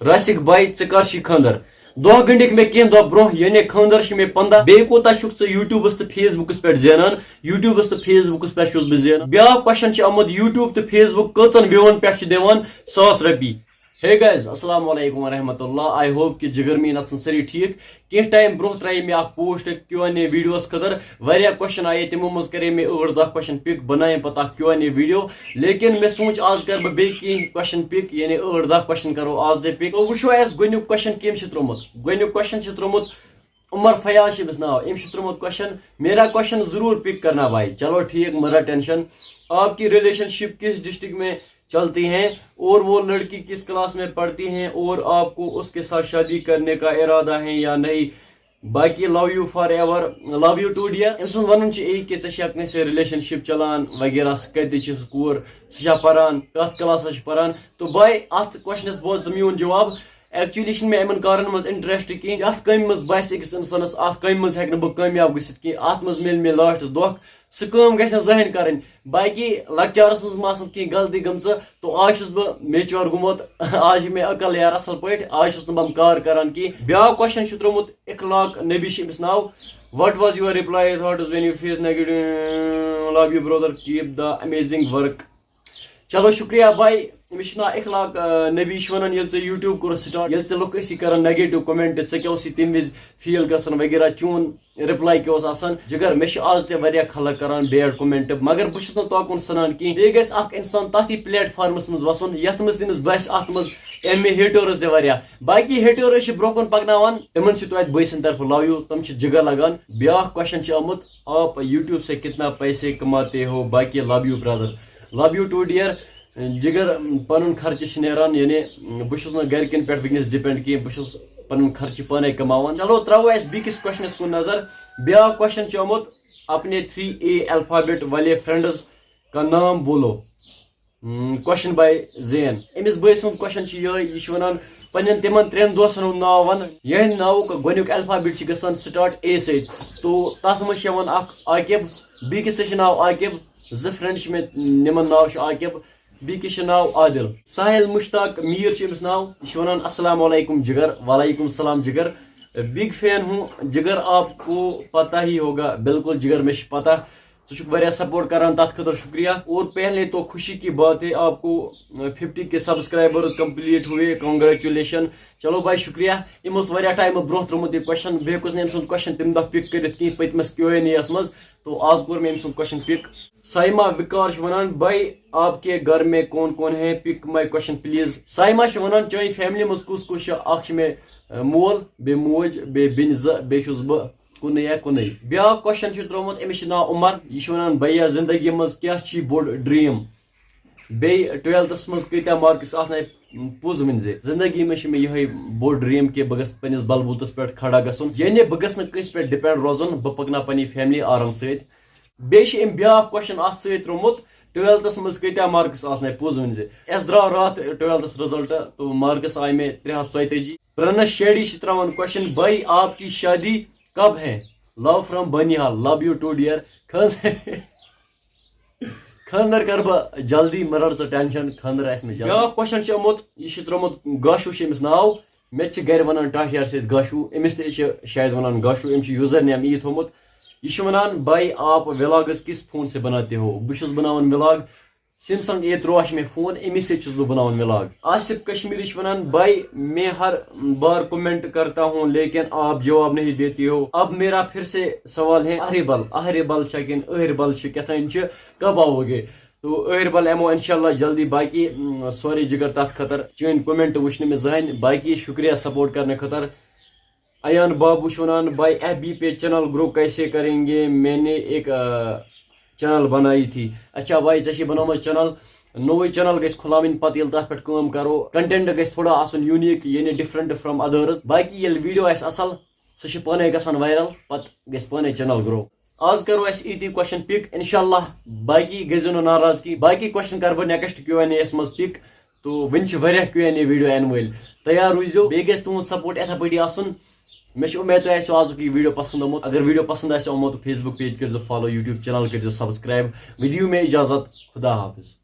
रसिक भाई कर खंदर दह गंडिक मे कह दह ब्रो यानी खंदर मे 15 बे कोता यूट्यूबस तो फेसबुकस पे जेनान यूट्यूबस तो फेसबुकस पे जेनान ब्या क्वेश्चन आमुत यूट्यूब तो फेसबुक कचन व्यूवन पे दिवान 100 रपी। हे गाइज अस्सलाम वालेकुम रहमतुल्लाह। आई होप कि जिगर मीन आसन सरी ठीक। कह टाइम ब्रोह त्राई मे पोस्ट Q&A वीडियोस खतर वारिया क्वेश्चन आए तिमो मज करे मे 8-10 क्वेश्चन पिक बनाए पता Q&A वीडियो लेकिन मे सोच आज कर बे क्वेश्चन पिक यानी 8-10 क्वेश्चन करो आज से पिक। तो वो एस गोनिक क्वेश्चन केम त्रोमुत गोनिक क्वेश्चन त्रोमुत उमर फयाज नाव अम त्रोमुत क्वेश्चन मेरा क्वेश्चन जरूर पिक करना भाई। चलो ठीक मरा टेंशन। आपकी रिलेशनशिप किस डिस्ट्रिक्ट में चलती हैं और वो लड़की किस क्लास में पढ़ती हैं और आपको उसके साथ शादी करने का इरादा है या नहीं। बाकी love you for ever love you too dear. अम सुन वन कि रिलेशनशिप चलान वगैरह कूर सह पारान कत क्लास पारान। तो भाई अत क्वेश्चनस बोज मीन जवाब एक्चुअली मे इन कारन मज इंटरेस्ट कहीं अत कम मज बस अकिस इंसानस अत कम मज हेक बह कामयाब गसित कहीं अत मज मिल मे लास्ट दुख सह कम गस जहन करन। बाकी लकचारस मज कहीं गलती गम तो आज बह मेच्योर गुमत आज मे अकल यार असल पे आज बह कार करान कि ब्या क्वेश्चन त्रोमुत इखलाक नबी अमिस नाव what was your reply thoughts when you face negative love you brother keep the amazing work. चलो शुक्रिया भाई। अमिस ना इखलाक नबी वन ये यूट्यूब कोर स्टार्ट ये लुक कर नेगेटिव कमेंट क्या तम वज फील गसन वगैरह चून रिप्लाई क्या जिगर मे आज ते खलक करान बैड कमेंट मगर बहुत तोकुन सनान कहीं बे गस इंसान तथ प्लेटफॉर्मस मज वसन यथ मज तमिस बस अत मज एम हेटर्स ते बाकी हेटर्स ब्रोह पकनावान तमन बसन तरफ लव यू तम जिगर लगान। ब्या क्वेश्चन आमुत आप यूट्यूब से कितना पैसे कमाते हो। बाकी love you brother love you too dear. जिगर पन खर्च नान यानी बहुत गरकन पे वनस डिपेंड कह बहुत पन खर्च पाने कमावान। चलो त्रो बीकिस क्वेश्चन कुन नजर। ब्या क्वेश्चन आमुत अपने 3A अल्फाबेट वाले फ्रेंड्स का नाम बोलो। Question by Jain. अमिस बे सुंद क्वेश्चन यह वन पन्न तिमन 3 दोस्तन हुंद नाव वन यह नाव गोनिक अल्फाबेट गसान स्टार्ट A से तो तथ मज आकिब बीकिस नाव आकिब 2 फ्रेंड में निमन नाव आकिब बीकिस नाव आदिल। साहिल मुश्ताक मीर अमिस नाव यह वन अस्सलाम वालेकुम जिगर। वालेकुम सलाम जिगर। बिग फैन हूँ जिगर आपको पता ही होगा। बिल्कुल जिगर में पता वारिया सपोर्ट करान तथ खतर शुक्रिया। और पहले तो खुशी की बात है आपको 50 के सब्सक्राइबर्स कंप्लीट हुए कांग्रेचुलेशन। चलो भाई शुक्रिया। यमो वारिया टाइम ब्रोह त्रोमुत यह क्वेश्चन बे क्वेश्चन तम दह पिक कर पतमस Q&A मज तो आज कोर मे क्वेश्चन पिक। साइमा विकार वन भाई आपके घर में कौन कौन है pick my question please. Saima वन चाहे फैमिली मज कुस कुछ मे मोल बे मोज बे बिन बे बह कुन या कुन। ब्या क्वेश्चन त्रोमुत अमिस नाव उमर यह वन भैया जिंदगी मज क्या बोड़ ड्रीम बे 12th मज कत्या मार्क्स आसना पुज वन जिंदगी में यह बोड़ ड्रीम कि बह गस बलबूतस पे खड़ा गसन यानी बह गस कस पे डिपेंड रोजन बह पकना पनी फैमिली आराम सत। बे ब्या क्वेश्चन अत त्रोमुत 12th मज कत्या मार्क्स आसना पुज वन अस द्राव रात 12th रिजल्ट तो मार्क्स आए मे 347। प्रणस शेडी त्रावान क्वेश्चन भाई आपकी शादी कब है। Love from Banihal love you too dear. खानदर कर बह जल्दी मर टेंशन खानदर आस मे जल्दी। क्वेश्चन आमुत यह त्रोमुत गाशू अमिस नाव मे गर वन टाहियार सत गाशू अमिस शायद वन गाशू अम यूजर नेम यह थोमुत यह वन भाई आप व्लॉग्स किस फोन से बनाते हो। बहुत बनावन व्लॉग सैमसंग A3 में फोन अमिस बह बनावन व्लॉग। आसिफ कश्मीरी वन भाई मैं हर बार कमेंट करता हूँ लेकिन आप जवाब नहीं देती हो। अब मेरा फिर से सवाल है अहरिबल शकिन अहरिबल कथन कब आओगे। तो अहरिबल एमो इंशाल्लाह जल्दी। बाकी सॉरी जिगर तथ खतर चन कमेंट वुचन में जहन। बाकी शुक्रिया सपोर्ट करने खतर। अयान बाबू वन भाई FB पे चैनल ग्रो कैसे करेंगे मैंने एक चैनल बनाई थी। अच्छा भाई ऐसे बनाम चैनल नोई चैनल गस खुलावन पे तथ पे कम करो कंटेंट गस थोड़ा आसन यूनिक यानी डिफरेंट फ्रॉम अदर्स। बाकी ये वीडियो असल सह पाने गसान वायरल पे गस पाने चैनल ग्रो। आज करो इति क्वेश्चन पिक इंशाल्लाह। बाकी गजो न नाराज की बाकी क्वेश्चन कर नेक्स्ट Q&A मज पिक। तो वन Q&A वीडियो अन वल तैयार रूजो बे गस तुम सपोर्ट यथा पे आसन। मे उम्मीद तो आज वीडियो पसंद आमुत। अगर वीडियो पसंद आमुत तो फेसबुक पेज कर फॉलो यूट्यूब चैनल कर सब्सक्राइब। विद यू में इजाजत खुदा हाफिज।